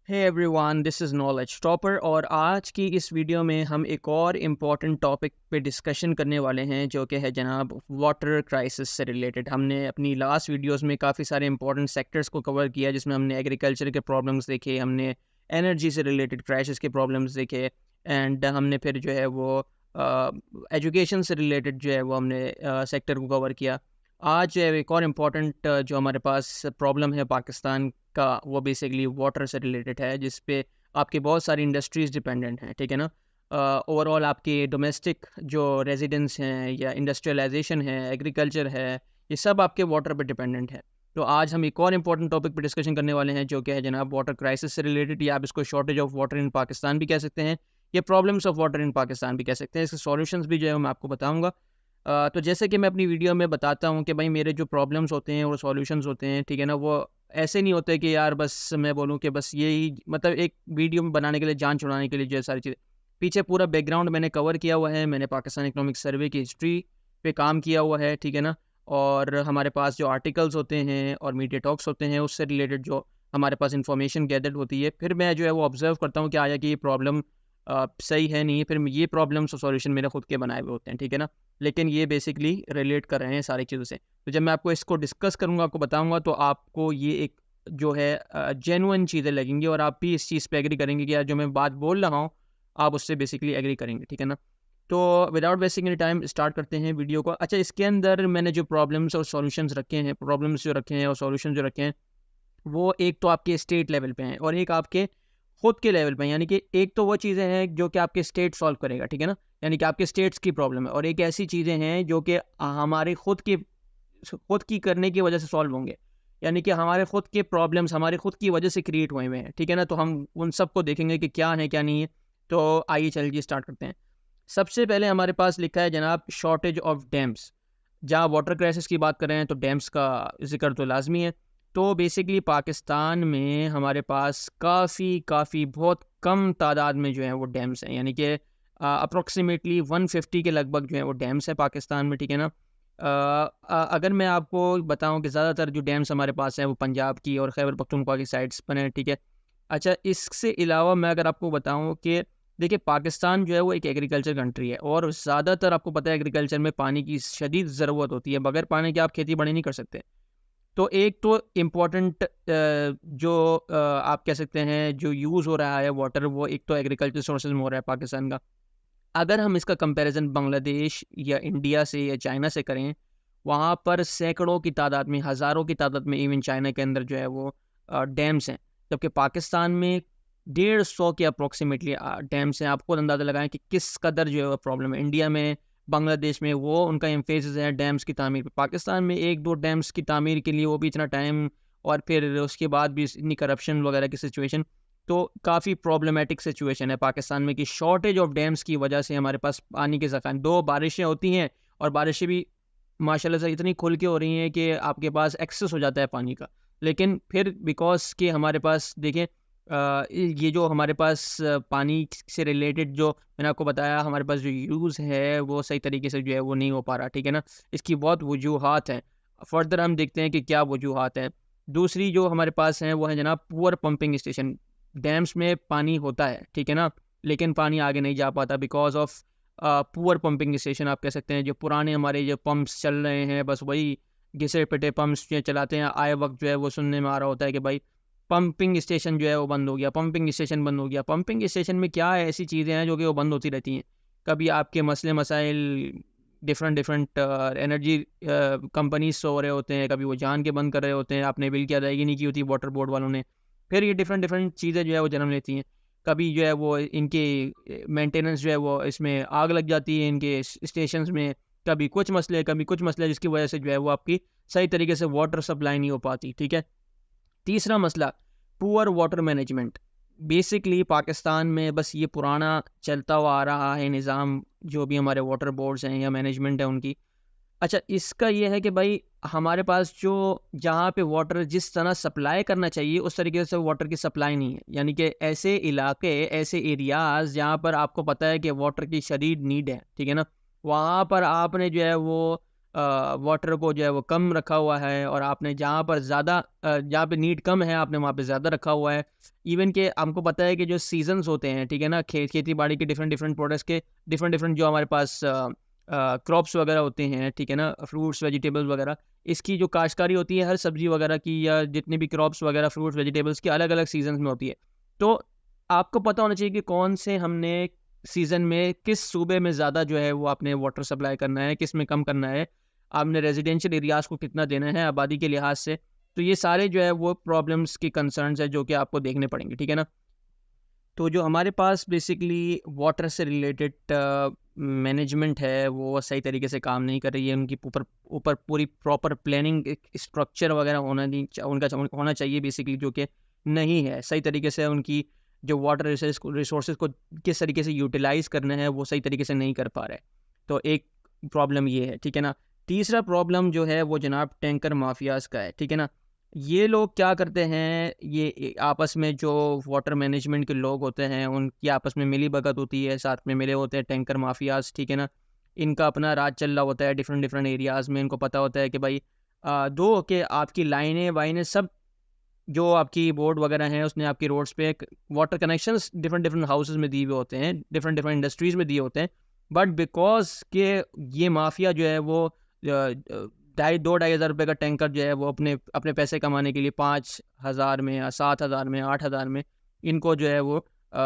Hey everyone, this is knowledge topper और आज की इस वीडियो में हम एक और इम्पॉर्टेंट टॉपिक पे डिस्कशन करने वाले हैं जो कि है जनाब वाटर क्राइसिस से रिलेटेड। हमने अपनी लास्ट वीडियोस में काफ़ी सारे इंपॉर्टेंट सेक्टर्स को कवर किया जिसमें हमने एग्रीकल्चर के प्रॉब्लम्स देखे, हमने एनर्जी से रिलेटेड क्राइसिस के प्रॉब्लम्स देखे एंड हमने फिर जो है वो एजुकेशन से रिलेटेड जो है वो हमने सेक्टर को कवर किया। आज जो है एक और इम्पॉर्टेंट जो हमारे पास प्रॉब्लम है पाकिस्तान का, वो बेसिकली वाटर से रिलेटेड है जिस पे आपकी बहुत सारी इंडस्ट्रीज़ डिपेंडेंट हैं, ठीक है ना। ओवरऑल आपके डोमेस्टिक जो रेजिडेंट्स हैं या इंडस्ट्रियलाइजेशन है, एग्रीकल्चर है, ये सब आपके वाटर पे डिपेंडेंट है। तो आज हम एक और इम्पॉर्टेंट टॉपिक पे डिस्कशन करने वाले हैं जो कि है जनाब वाटर क्राइसिस से रिलेटेड, या आप इसको shortage of water in Pakistan भी कह सकते हैं, या problems of water in Pakistan भी कह सकते हैं। इसके सॉल्यूशंस भी जो है मैं आपको बताऊँगा। तो जैसे कि मैं अपनी वीडियो में बताता हूँ कि भाई मेरे जो प्रॉब्लम्स होते हैं और सॉल्यूशंस होते हैं, ठीक है ना, वो ऐसे नहीं होते कि यार बस मैं बोलूँ कि बस यही मतलब एक वीडियो में बनाने के लिए, जान छुड़ाने के लिए जो है सारी चीज़ें। पीछे पूरा बैकग्राउंड मैंने कवर किया हुआ है, मैंने पाकिस्तान इकोनॉमिक सर्वे की हिस्ट्री पे काम किया हुआ है, ठीक है ना। और हमारे पास जो आर्टिकल्स होते हैं और मीडिया टॉक्स होते हैं उससे रिलेटेड जो हमारे पास इन्फॉर्मेशन गैदर्ड होती है, फिर मैं जो है वो ऑब्ज़र्व करता हूँ कि आया कि ये प्रॉब्लम सही है, नहीं है, फिर ये प्रॉब्लम्स और सॉल्यूशन मेरे खुद के बनाए हुए होते हैं, ठीक है ना। लेकिन ये बेसिकली रिलेट कर रहे हैं सारी चीज़ों से। तो जब मैं आपको इसको डिस्कस करूँगा, आपको बताऊँगा, तो आपको ये एक जो है जेन्युइन चीज़ें लगेंगी और आप भी इस चीज़ पे एग्री करेंगे कि यार जो मैं बात बोल रहा हूँ, आप उससे बेसिकली एग्री करेंगे, ठीक है ना। तो without wasting any time start करते हैं वीडियो को। अच्छा, इसके अंदर मैंने जो प्रॉब्लम्स और सॉल्यूशंस रखे हैं, प्रॉब्लम्स जो रखे हैं और सॉल्यूशन जो रखे हैं, वो एक तो आपके स्टेट लेवल पे हैं और एक आपके खुद के लेवल पे हैं। यानी कि एक तो वो चीज़ें हैं जो कि आपके स्टेट सॉल्व करेगा, ठीक है ना, यानी कि आपके स्टेट्स की प्रॉब्लम है, और एक ऐसी चीज़ें हैं जो कि हमारे खुद की करने की वजह से सॉल्व होंगे। यानी कि हमारे खुद के प्रॉब्लम्स हमारे खुद की वजह से क्रिएट हुए हुए हैं, ठीक है ना। तो हम उन सबको देखेंगे कि क्या है क्या नहीं है। तो आइए चलिए स्टार्ट करते हैं। सबसे पहले हमारे पास लिखा है जनाब शॉर्टेज ऑफ डैम्स। जहाँ वाटर क्राइसिस की बात कर रहे हैं तो डैम्स का ज़िक्र तो लाज़मी है। तो बेसिकली पाकिस्तान में हमारे पास काफ़ी बहुत कम तादाद में जो है वो डैम्स हैं, यानी कि अप्रॉक्सीमेटली 150 के लगभग जो है वो डैम्स हैं पाकिस्तान में, ठीक है ना। अगर मैं आपको बताऊं कि ज़्यादातर जो डैम्स हमारे पास हैं वो पंजाब की और खैबर पख्तूनख्वा की साइड्स पर हैं, ठीक है। अच्छा, इससे अलावा मैं अगर आपको बताऊं कि देखिए पाकिस्तान जो है वो एक एग्रीकल्चर कंट्री है और ज़्यादातर आपको पता है एग्रीकल्चर में पानी की शदीद ज़रूरत होती है, बगैर पानी के आप खेती बाड़ी नहीं कर सकते। तो एक तो इम्पोर्टेंट जो आप कह सकते हैं जो यूज़ हो रहा है वाटर, वो एक तो एग्रीकल्चर सोर्सेज में हो रहा है पाकिस्तान का। अगर हम इसका कंपैरिजन बांग्लादेश या इंडिया से या चाइना से करें, वहाँ पर सैकड़ों की तादाद में, हज़ारों की तादाद में, इवन चाइना के अंदर जो है वो डैम्स हैं, जबकि पाकिस्तान में 150 के अप्रॉक्सीमेटली डैम्स हैं। आप खुद अंदाज़ा लगाएं कि किस कदर जो है वो प्रॉब्लम है। इंडिया में, बांग्लादेश में वो उनका एम्फेसिस है डैम्स की तामीर पे। पाकिस्तान में 1-2 डैम्स की तामीर के लिए वो भी इतना टाइम, और फिर उसके बाद भी इतनी करप्शन वगैरह की सिचुएशन। तो काफ़ी प्रॉब्लमेटिक सिचुएशन है पाकिस्तान में कि शॉर्टेज ऑफ डैम्स की वजह से हमारे पास पानी के ज़खायर, 2 बारिशें होती हैं और बारिशें भी माशाल्लाह से इतनी खुल के हो रही हैं कि आपके पास एक्सेस हो जाता है पानी का। लेकिन फिर बिकॉज़ कि हमारे पास देखें ये जो हमारे पास पानी से रिलेटेड जो मैंने आपको बताया, हमारे पास जो यूज़ है वो सही तरीके से जो है वो नहीं हो पा रहा, ठीक है ना। इसकी बहुत वजूहात हैं। फर्दर हम देखते हैं कि क्या वजूहात हैं। दूसरी जो हमारे पास हैं वो है जनाब पुअर पंपिंग स्टेशन। डैम्स में पानी होता है, ठीक है ना, लेकिन पानी आगे नहीं जा पाता because of poor pumping station आप कह सकते हैं। जो पुराने हमारे जो पंप्स चल रहे हैं, बस वही घिसे-पिटे पंप्स जो चलाते हैं। आए वक़्त जो है वो सुनने में आ रहा होता है कि भाई पंपिंग स्टेशन जो है वो बंद हो गया, पंपिंग स्टेशन बंद हो गया। पंपिंग स्टेशन में क्या है, ऐसी चीज़ें हैं जो कि वो बंद होती रहती हैं। कभी आपके मसले मसाइल डिफरेंट एनर्जी कंपनीज़ से हो रहे होते हैं, कभी वो जान के बंद कर रहे होते हैं, आपने बिल की अदायगी नहीं की होती वाटर बोर्ड वालों ने। फिर ये डिफरेंट चीज़ें जो है वो जन्म लेती हैं। कभी जो है वो इनके मेंटेनेंस जो है वो इसमें आग लग जाती है इनके स्टेशंस में। कभी कुछ मसले जिसकी वजह से जो है वो आपकी सही तरीके से वाटर सप्लाई नहीं हो पाती, ठीक है। तीसरा मसला poor water management. Basically Pakistan में बस ये पुराना चलता हुआ आ रहा है निज़ाम, जो भी हमारे वाटर बोर्ड्स हैं या मैनेजमेंट है उनकी। अच्छा, इसका ये है कि भाई हमारे पास जो जहाँ पे वाटर जिस तरह सप्लाई करना चाहिए उस तरीके से वाटर की सप्लाई नहीं है। यानी कि ऐसे इलाके, ऐसे एरियाज़ जहाँ पर आपको पता है कि वाटर की शदीद नीड है, ठीक है ना, वहाँ पर आपने जो है वो वाटर को जो है वो कम रखा हुआ है, और आपने जहाँ पर ज़्यादा जहाँ पे नीड कम है आपने वहाँ पे ज़्यादा रखा हुआ है। इवन कि हमको पता है कि जो सीजन्स होते हैं, ठीक है ना, खेती बाड़ी के डिफरेंट डिफरेंट प्रोडक्ट्स के डिफरेंट डिफरेंट जो हमारे पास क्रॉप्स वगैरह होते हैं, ठीक है ना, फ्रूट्स वेजिटेबल्स वगैरह, इसकी जो काश्तकारी होती है हर सब्जी वगैरह की या जितनी भी क्रॉप्स वगैरह फ्रूट्स वेजिटेबल्स की अलग अलग सीजन्स में होती है। तो आपको पता होना चाहिए कि कौन से हमने सीज़न में किस सूबे में ज़्यादा जो है वो आपने वाटर सप्लाई करना है, किस में कम करना है, आपने रेजिडेंशियल एरियाज़ को कितना देना है आबादी के लिहाज से। तो ये सारे जो है वो प्रॉब्लम्स की कंसर्न्स है जो कि आपको देखने पड़ेंगे, ठीक है ना। तो जो हमारे पास बेसिकली वाटर से रिलेटेड मैनेजमेंट है वो सही तरीके से काम नहीं कर रही है। उनकी ऊपर ऊपर पूरी प्रॉपर प्लानिंग स्ट्रक्चर वगैरह होना नहीं उनका होना चाहिए बेसिकली, जो कि नहीं है सही तरीके से। उनकी जो वाटर रिसोर्सेज को किस तरीके से यूटिलाइज़ करना है वो सही तरीके से नहीं कर पा रहे। तो एक प्रॉब्लम ये है, ठीक है ना। तीसरा प्रॉब्लम जो है वो जनाब टैंकर माफियाज़ का है, ठीक है ना। ये लोग क्या करते हैं, ये आपस में जो वाटर मैनेजमेंट के लोग होते हैं उनकी आपस में मिली भगत होती है, साथ में मिले होते हैं टैंकर माफियाज़, ठीक है ना। इनका अपना राज चल रहा होता है डिफरेंट डिफरेंट एरियाज़ में। इनको पता होता है कि भाई दो के आपकी लाइनें वाइनें सब जो आपकी बोर्ड वगैरह हैं उसने आपकी रोड्स पे एक water connections different different houses में दिए हुए होते हैं, डिफरेंट डिफरेंट इंडस्ट्रीज़ में दिए होते हैं। बट बिकॉज के ये माफिया जो है वो 2,500 रुपये का टैंकर जो है वो अपने अपने पैसे कमाने के लिए 5,000 में या 7,000 में 8,000 में इनको जो है वो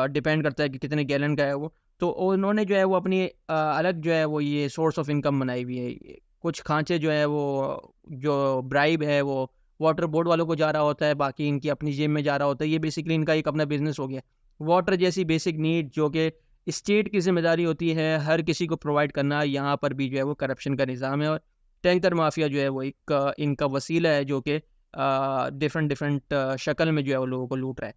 डिपेंड करता है कि कितने गैलन का है वो। तो उन्होंने जो है वो अपनी अलग जो है वो ये सोर्स ऑफ इनकम बनाई हुई है। कुछ खांचे जो है वो जो ब्राइब है वो वाटर बोर्ड वालों को जा रहा होता है, बाकी इनकी अपनी जेब में जा रहा होता है। ये बेसिकली इनका एक अपना बिजनेस हो गया। वाटर जैसी बेसिक नीड जो कि स्टेट की जिम्मेदारी होती है हर किसी को प्रोवाइड करना, यहाँ पर भी जो है वो करप्शन का निज़ाम है। और टैंकर माफिया जो है वो एक इनका वसीला है जो कि डिफरेंट डिफरेंट शक्ल में जो है वो लोगों को लूट रहा है।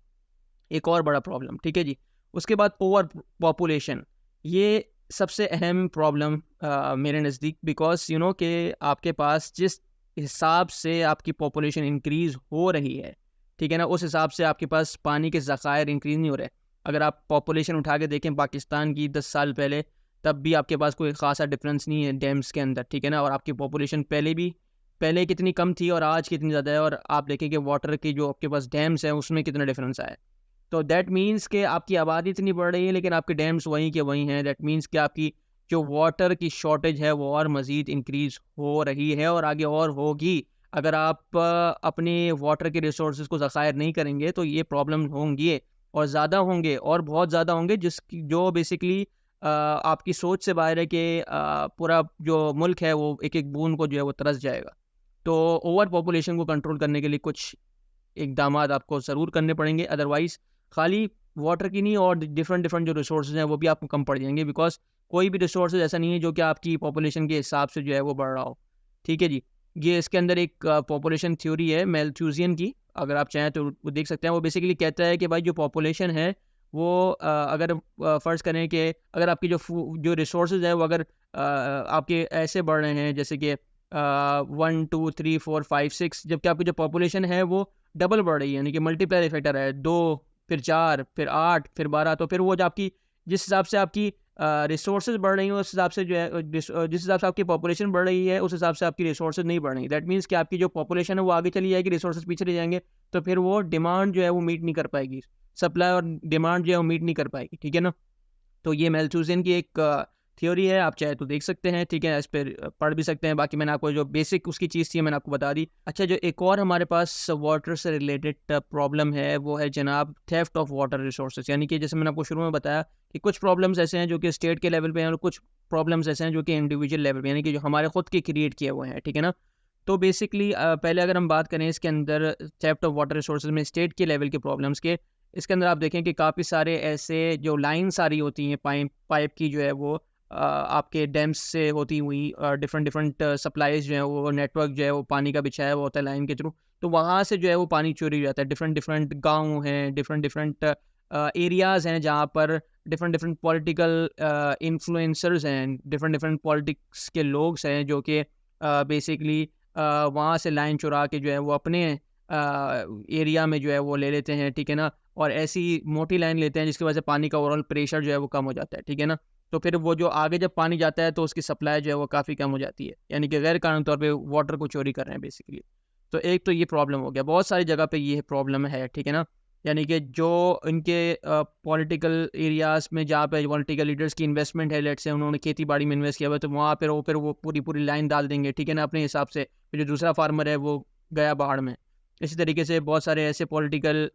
एक और बड़ा प्रॉब्लम, ठीक है जी। उसके बाद ओवर पॉपुलेशन, ये सबसे अहम प्रॉब्लम मेरे नज़दीक, बिकॉज यू नो कि आपके पास जिस हिसाब से आपकी पॉपुलेशन इंक्रीज़ हो रही है, ठीक है ना, उस हिसाब से आपके पास पानी के ज़खायर इंक्रीज़ नहीं हो रहे। अगर आप पॉपुलेशन उठा के देखें पाकिस्तान की 10 साल पहले, तब भी आपके पास कोई ख़ासा डिफरेंस नहीं है डैम्स के अंदर, ठीक है ना। और आपकी पॉपुलेशन पहले कितनी कम थी और आज कितनी ज़्यादा है, और आप देखें कि वाटर की जो आपके पास डैम्स हैं उसमें कितना डिफरेंस आया है। तो दैट मीन्स कि आपकी आबादी इतनी बढ़ रही है लेकिन आपके डैम्स वहीं के वहीं हैं। दैट मीन्स कि आपकी जो वाटर की शॉर्टेज है वो और मज़ीद इंक्रीज़ हो रही है और आगे और होगी। अगर आप अपने वाटर के रिसोर्सेज को ज़खायर नहीं करेंगे तो ये प्रॉब्लम होंगी और ज़्यादा होंगे और बहुत ज़्यादा होंगे, जिसकी जो बेसिकली आपकी सोच से बाहर है कि पूरा जो मुल्क है वो एक एक बूंद को जो है वो तरस जाएगा। तो ओवर पॉपुलेशन को कंट्रोल करने के लिए कुछ इकदामात आपको ज़रूर करने पड़ेंगे, अदरवाइज़ खाली वाटर की नहीं और डिफरेंट डिफरेंट जो रिसोर्सेज हैं वो भी आपको कम पड़ जाएंगे। बिकॉज कोई भी रिसोर्सेज ऐसा नहीं है जो कि आपकी पॉपुलेशन के हिसाब से जो है वो बढ़ रहा हो, ठीक है जी। ये इसके अंदर एक पॉपुलेशन थ्योरी है मैल्थूसियन की, अगर आप चाहें तो वो देख सकते हैं। वो बेसिकली कहता है कि भाई जो पॉपुलेशन है वो अगर फ़र्ज़ करें कि अगर आपकी जो रिसोर्सेज है वो अगर आपके ऐसे बढ़ रहे हैं जैसे कि 1 2 3 4 5 6, जबकि आपकी जो पॉपुलेशन है वो डबल बढ़ रही है, यानी कि मल्टीप्लाई फैक्टर है 2 फिर 4 फिर 8 फिर 12। तो फिर वो जो आपकी जिस हिसाब से आपकी रिसोर्सेज बढ़ रही हैं उस हिसाब से जो है जिस हिसाब से आपकी पॉपुलेशन बढ़ रही है उस हिसाब से आपकी रिसोर्सेज नहीं बढ़ रही। दैट मीन्स कि आपकी जो पॉपुलेशन है वो आगे चली जाएगी, रिसोर्सेज पीछे रह जाएंगे, तो फिर वो डिमांड जो है वो मीट नहीं कर पाएगी, सप्लाई और डिमांड जो है वो मीट नहीं कर पाएगी, ठीक है ना। तो ये मैल्थूसियन की एक थ्योरी है, आप चाहे तो देख सकते हैं, ठीक है, इस पर पढ़ भी सकते हैं। बाकी मैंने आपको जो बेसिक उसकी चीज़ थी मैंने आपको बता दी। अच्छा, जो एक और हमारे पास वाटर से रिलेटेड प्रॉब्लम है वो है जनाब थेफ्ट ऑफ वाटर रिसोर्सेज। यानी कि जैसे मैंने आपको शुरू में बताया कि कुछ प्रॉब्लम्स ऐसे हैं जो कि स्टेट के लेवल पे हैं और कुछ प्रॉब्लम्स ऐसे हैं जो कि इंडिविजुअल लेवल पे, यानी कि जो हमारे खुद के क्रिएट किए हुए हैं, ठीक है ना। तो बेसिकली पहले अगर हम बात करें इसके अंदर थेफ्ट ऑफ वाटर रिसोर्सेज में स्टेट के लेवल के प्रॉब्लम्स के, इसके अंदर आप देखें कि काफ़ी सारे ऐसे जो लाइन्स आ रही होती हैं पाइप की जो है वो आपके डैम्स से होती हुई डिफरेंट डिफरेंट सप्लाईज जो है वो नेटवर्क जो है वो पानी का बिछाया हुआ होता है लाइन के थ्रू। तो वहाँ से जो है वो पानी चोरी हो जाता है। डिफरेंट डिफरेंट गाँव हैं, डिफरेंट डिफरेंट एरियाज़ हैं जहाँ पर डिफरेंट डिफरेंट पॉलिटिकल इन्फ्लुएंसर्स हैं, डिफरेंट डिफरेंट पॉलिटिक्स के लोग हैं जो कि बेसिकली वहाँ से लाइन चुरा के जो है वो अपने एरिया में जो है वो ले लेते हैं, ठीक है ना। और ऐसी मोटी लाइन लेते हैं जिसकी वजह से पानी का ओवरऑल प्रेशर जो है वो कम हो जाता है, ठीक है ना। तो फिर वो जो आगे जब पानी जाता है तो उसकी सप्लाई जो है वो काफ़ी कम हो जाती है, यानी कि गैर कानूनी तौर पे वाटर को चोरी कर रहे हैं बेसिकली। तो एक तो ये प्रॉब्लम हो गया, बहुत सारी जगह पे ये प्रॉब्लम है, ठीक है ना? यानी कि जो इनके पॉलिटिकल एरियाज़ में जहाँ पे पॉलिटिकल लीडर्स की इन्वेस्टमेंट है, लेट्स से उन्होंने खेती-बाड़ी में इन्वेस्ट किया हुआ है, तो वहाँ पर वो फिर वो पूरी लाइन डाल देंगे, ठीक है ना? अपने हिसाब से। फिर जो दूसरा फार्मर है वो गया बाहर में। इसी तरीके से बहुत सारे ऐसे पॉलिटिकल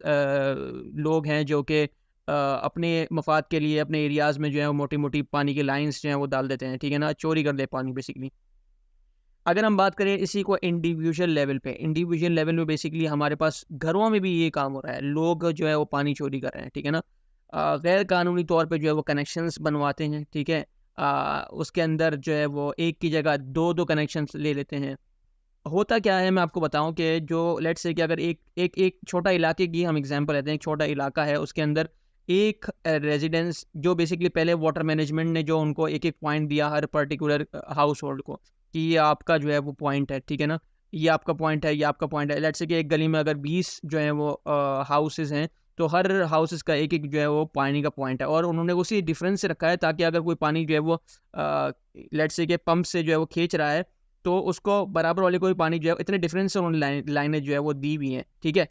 लोग हैं जो कि अपने मफ़ाद के लिए अपने एरियाज़ में जो है वो मोटी-मोटी पानी की लाइन्स जो हैं वो डाल देते हैं, ठीक है ना? चोरी कर ले पानी बेसिकली। अगर हम बात करें इसी को इंडिविजुअल लेवल में बेसिकली हमारे पास घरों में भी ये काम हो रहा है। लोग जो है वो पानी चोरी कर रहे हैं, ठीक है ना? गैर कानूनी तौर पे जो है वो कनेक्शंस बनवाते हैं, ठीक है? उसके अंदर जो है वो एक की जगह 2-2 कनेक्शंस ले लेते हैं। होता क्या है मैं आपको बताऊँ कि जो लेट्स से कि अगर एक छोटा इलाके की हम एग्ज़ाम्पल लेते हैं, एक छोटा इलाका है उसके अंदर एक रेज़िडेंस जो बेसिकली पहले वाटर मैनेजमेंट ने जो उनको एक-एक पॉइंट दिया हर पर्टिकुलर हाउस होल्ड को, कि ये आपका जो है वो पॉइंट है, ठीक है ना? ये आपका पॉइंट है, ये आपका पॉइंट है। लेट्स से कि एक गली में अगर 20 जो हैं वो हाउसेज़ हैं, तो हर हाउसेज़ का एक-एक जो है वो पानी का पॉइंट है और उन्होंने उसी डिफ़रेंस से रखा है ताकि अगर कोई पानी जो है वो लेट्स से कि पंप से जो है वो खींच रहा है, तो उसको बराबर वाले को भी पानी जो है इतने डिफरेंस से उन्होंने लाइनें जो है वो दी हुई हैं, ठीक है?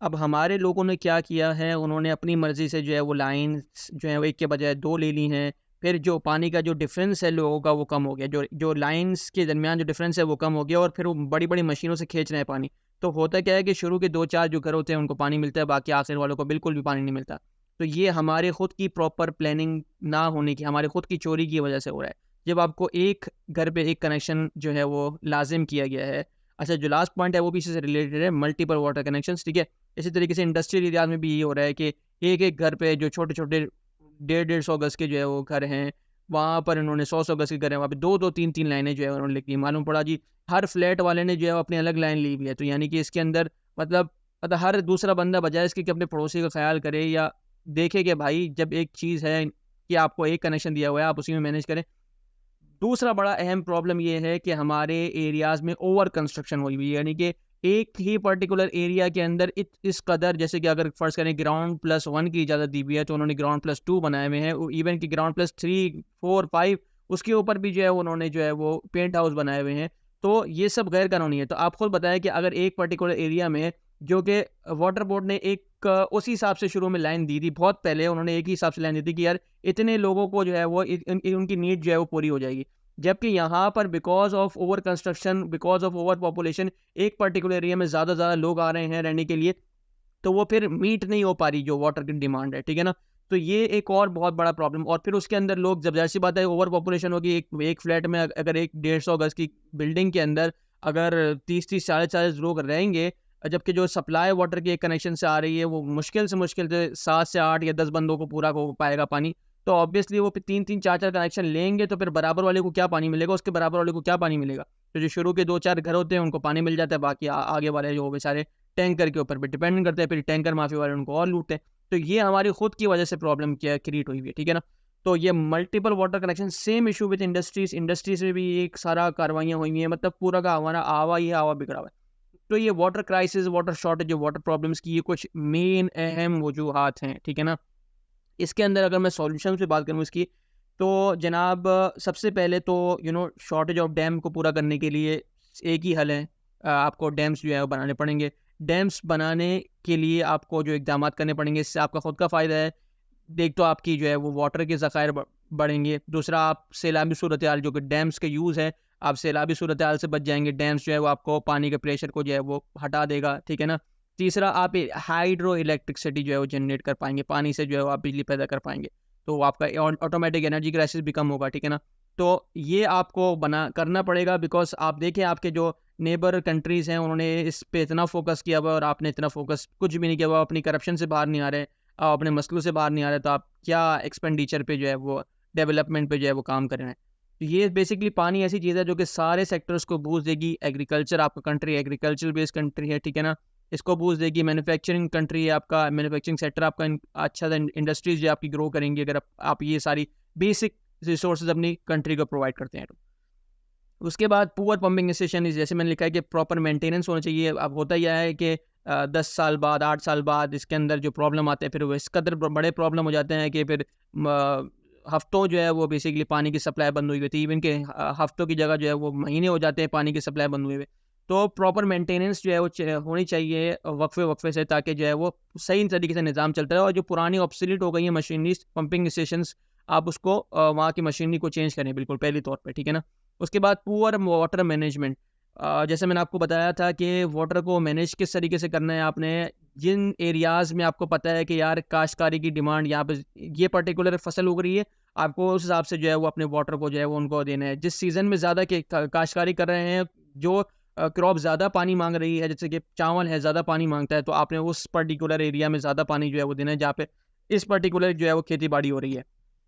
अब हमारे लोगों ने क्या किया है, उन्होंने अपनी मर्ज़ी से जो है वो लाइन्स जो है वो 1 के बजाय 2 ले ली हैं। फिर जो पानी का जो डिफरेंस है लोगों का वो कम हो गया। जो जो लाइन्स के दरमियान जो डिफरेंस है वो कम हो गया और फिर वो बड़ी-बड़ी मशीनों से खींच रहे हैं पानी। तो होता क्या है कि शुरू के 2-4 जो घर होते हैं उनको पानी मिलता है, बाकी आखिर वालों को बिल्कुल भी पानी नहीं मिलता। तो ये हमारे खुद की प्रॉपर प्लानिंग ना होने की, हमारे खुद की चोरी की वज़ह से हो रहा है। जब आपको एक घर पे एक कनेक्शन जो है वो लाज़िम किया गया है। अच्छा, जो लास्ट पॉइंट है वो भी इसी से रिलेटेड है, मल्टीपल वाटर कनेक्शंस, ठीक है? इसी तरीके से इंडस्ट्रियल एरियाज़ में भी ये हो रहा है कि एक-एक घर पे जो छोटे-छोटे 150-150 गज़ के जो है वो घर हैं, वहाँ पर इन्होंने 100-100 गज़ के घर हैं, वहाँ पे 2-2 3-3 लाइनें जो है उन्होंने लिख दी। मालूम पड़ा जी हर फ्लैट वाले ने जो है वो अपनी अलग लाइन ली हुई है। तो यानी कि इसके अंदर मतलब हर दूसरा बंदा बजाए इसके कि अपने पड़ोसी का ख़्याल करे या देखे कि भाई जब एक चीज़ है कि आपको एक कनेक्शन दिया हुआ है, आप उसी में मैनेज करें। दूसरा बड़ा अहम प्रॉब्लम ये है कि हमारे एरियाज़ में ओवर कंस्ट्रक्शन हुई हुई है, यानी कि एक ही पर्टिकुलर एरिया के अंदर इस कदर, जैसे कि अगर फ़र्ज़ करें ग्राउंड प्लस 1 की इजाज़त दी हुई है, तो उन्होंने ग्राउंड प्लस 2 बनाए हुए हैं। इवन कि ग्राउंड प्लस 3, 4, 5 उसके ऊपर भी जो है उन्होंने जो है वो पेंट हाउस बनाए हुए हैं। तो ये सब गैर कानूनी है। तो आप खुद बताएँ कि अगर एक पर्टिकुलर एरिया में जो कि वाटर बोर्ड ने एक उसी हिसाब से शुरू में लाइन दी थी, बहुत पहले उन्होंने एक ही हिसाब से लाइन दी थी कि यार इतने लोगों को जो है वो उनकी नीड जो है वो पूरी हो जाएगी। जबकि यहाँ पर because of over construction, because of over population एक पर्टिकुलर एरिया में ज़्यादा से ज़्यादा लोग आ रहे हैं रहने के लिए, तो वो फिर मीट नहीं हो पा रही जो वाटर की डिमांड है, ठीक है ना? तो ये एक और बहुत बड़ा प्रॉब्लम, और फिर उसके अंदर लोग, जब ज़ाहिर-सी बात है ओवर पॉपुलेशन होगी, एक एक फ्लैट में अगर एक 150 गज़ की बिल्डिंग के अंदर अगर 30-30 40-40 लोग रहेंगे, जबकि जो सप्लाई वाटर की एक कनेक्शन से आ रही है वो मुश्किल से 7 से 8 या 10 बंदों को पूरा हो पाएगा पानी। तो ऑब्वियसली वो फिर 3-3 4-4 कनेक्शन लेंगे तो फिर बराबर वाले को क्या पानी मिलेगा, उसके बराबर वाले को क्या पानी मिलेगा? तो जो शुरू के 2-4 घर होते हैं उनको पानी मिल जाता है, बाकी आगे वाले जो बेचारे टैंकर के ऊपर भी डिपेंड करते हैं, फिर टैंकर माफिया वाले उनको और लूटते हैं। तो ये हमारी खुद की वजह से प्रॉब्लम क्या क्रिएट हुई हुई है, ठीक है ना? तो ये multiple water connection, same issue with industries में भी एक सारा कार्रवाइयाँ हुई हुई हैं, मतलब पूरा का हमारा आवा ही आवा बिगड़ा हुआ है। तो ये water crisis, water shortage, water problems की ये कुछ मेन अहम वजूहात हैं, ठीक है ना? इसके अंदर अगर मैं सॉल्यूशन से बात करूँ इसकी, तो जनाब सबसे पहले तो शॉर्टेज ऑफ डैम को पूरा करने के लिए एक ही हल है, आपको डैम्स जो है वो बनाने पड़ेंगे। डैम्स बनाने के लिए आपको जो इक़दामात करने पड़ेंगे, इससे आपका खुद का फ़ायदा है। एक तो आपकी जो है वो वाटर के ज़खायर बढ़ेंगे, दूसरा आप सैलाबी सूरत हाल जो कि डैम्स के यूज़ है, आप सैलाबी सूरत हाल से बच जाएँगे। डैम्स जो है वो आपको पानी के प्रेशर को जो है वो हटा देगा, ठीक है ना? तीसरा, आप हाइड्रो इलेक्ट्रिसिटी जो है वो जनरेट कर पाएँगे, पानी से जो है वो आप बिजली पैदा कर पाएँगे। तो आपका ऑटोमेटिक एनर्जी क्राइसिस भी कम होगा, ठीक है ना? तो ये आपको करना पड़ेगा, बिकॉज़ आप देखें आपके जो नेबर कंट्रीज़ हैं उन्होंने इस पे इतना फ़ोकस किया हुआ है और आपने इतना फ़ोकस कुछ भी नहीं किया हुआ, अपनी करप्शन से बाहर नहीं आ रहे, अपने मसलों से बाहर नहीं आ रहे, तो आप क्या एक्सपेंडिचर पे जो है वो डेवलपमेंट पे जो है वो काम कर रहे हैं। तो ये बेसिकली पानी ऐसी चीज़ है जो कि सारे सेक्टर्स को बूस्ट देगी। एग्रीकल्चर, आपका कंट्री एग्रीकल्चर बेस्ड कंट्री है, ठीक है ना? इसको बूस्ट देगी। मैन्युफैक्चरिंग कंट्री है आपका, मैन्युफैक्चरिंग सेक्टर आपका अच्छा सा इंडस्ट्रीज़ जो आपकी ग्रो करेंगी अगर आप ये सारी बेसिक रिसोर्सेज़ अपनी कंट्री को प्रोवाइड करते हैं तो। उसके बाद पुअर पंपिंग स्टेशन, जैसे मैंने लिखा है कि प्रॉपर मेंटेनेंस होना चाहिए। अब होता यह है कि 10 साल बाद, 8 साल बाद इसके अंदर जो प्रॉब्लम आते हैं, फिर वो इस कदर बड़े प्रॉब्लम हो जाते हैं कि फिर हफ्तों जो है वो बेसिकली पानी की सप्लाई बंद हुई हुई थी। इवन के हफ्तों की जगह जो है वो महीने हो जाते हैं पानी की सप्लाई बंद हुए हुए। तो प्रॉपर मेंटेनेंस जो है वो होनी चाहिए वक्फे-वक्फे से, ताकि जो है वो सही तरीके से निज़ाम चलता रहे और जो पुरानी ऑब्सोलीट हो गई है मशीनरीज़, पंपिंग स्टेशंस, आप उसको वहाँ की मशीनरी को चेंज करें बिल्कुल पहले तौर पे, ठीक है ना? उसके बाद पुअर वाटर मैनेजमेंट, जैसे मैंने आपको बताया था कि वाटर को मैनेज किस तरीके से करना है आपने। जिन एरियाज़ में आपको पता है कि यार काश्तकारी की डिमांड यहाँ पे ये पर्टिकुलर फसल उग रही है, आपको उस हिसाब से जो है वो अपने वाटर को जो है वो उनको देना है। जिस सीज़न में ज़्यादा के काश्तकारी कर रहे हैं, जो क्रॉप ज़्यादा पानी माँग रही है, जैसे कि चावल है ज़्यादा पानी माँगता है, तो आपने उस पर्टिकुलर एरिया में ज़्यादा पानी जो है वो देना है, जहाँ पे इस पर्टिकुलर जो है वो खेती-बाड़ी हो रही है।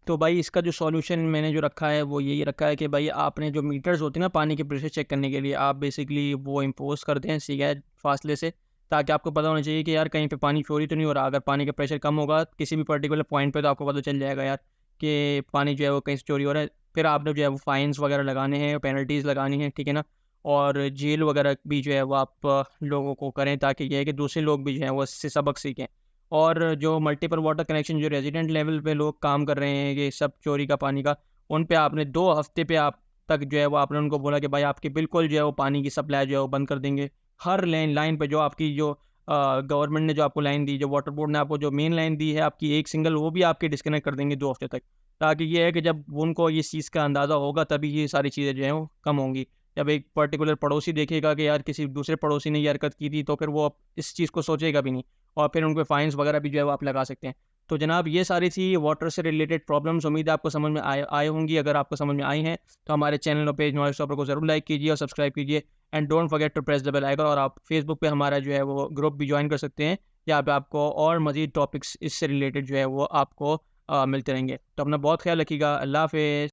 तो भाई इसका जो सॉल्यूशन मैंने जो रखा है वो यही रखा है कि भाई आपने जो मीटर्स होते हैं ना पानी के प्रेशर चेक करने के लिए, आप बेसिकली वो इम्पोज़ करते हैं सीधे फासले से, ताकि आपको पता होना चाहिए कि यार कहीं पे पानी चोरी तो नहीं हो रहा। अगर पानी का प्रेशर कम होगा किसी भी पर्टिकुलर पॉइंट पे, तो आपको पता चल जाएगा यार कि पानी जो है वो कहीं से चोरी हो रहा है। फिर आपने जो है वो फाइन्स वगैरह लगाने हैं, पेनल्टीज़ लगानी है, ठीक है ना? और जेल वगैरह भी जो है वो आप लोगों को करें, ताकि ये है कि दूसरे लोग भी जो हैं वो इससे सबक सीखें। और जो मल्टीपल वाटर कनेक्शन जो रेजिडेंट लेवल पे लोग काम कर रहे हैं ये सब चोरी का पानी का, उन पे आपने 2 हफ्ते पे आप तक जो है वो आपने उनको बोला कि भाई आपकी बिल्कुल जो है वो पानी की सप्लाई जो है वो बंद कर देंगे। हर लाइन पे जो आपकी जो गवर्नमेंट ने जो आपको लाइन दी, जो वाटर बोर्ड ने आपको जो मेन लाइन दी है आपकी एक सिंगल, वो भी आपकी डिस्कनेक्ट कर देंगे 2 हफ्ते तक। ताकि ये है कि जब उनको इस चीज़ का अंदाज़ा होगा तभी ये सारी चीज़ें जो हैं वो कम होंगी। जब एक पर्टिकुलर पड़ोसी देखेगा कि यार किसी दूसरे पड़ोसी ने ये हरकत की थी, तो फिर वो अब इस चीज़ को सोचेगा भी नहीं। और फिर उन पे फाइन्स वगैरह भी जो है वो आप लगा सकते हैं। तो जनाब ये सारी थी वाटर से रिलेटेड प्रॉब्लम्स, उम्मीद है आपको समझ में आए होंगी। अगर आपको समझ में आई हैं तो हमारे चैनल और पेज नॉलेज शॉपर को ज़रूर लाइक कीजिए और सब्सक्राइब कीजिए। And don't forget to press the bell icon. और आप फेसबुक पे हमारा जो है वो ग्रुप भी ज्वाइन कर सकते हैं, जहाँ पे आपको और मज़ीद टॉपिक्स इससे रिलेटेड जो है वो आपको मिलते रहेंगे। तो अपना बहुत ख्याल रखिएगा। अल्लाह हाफ़िज़।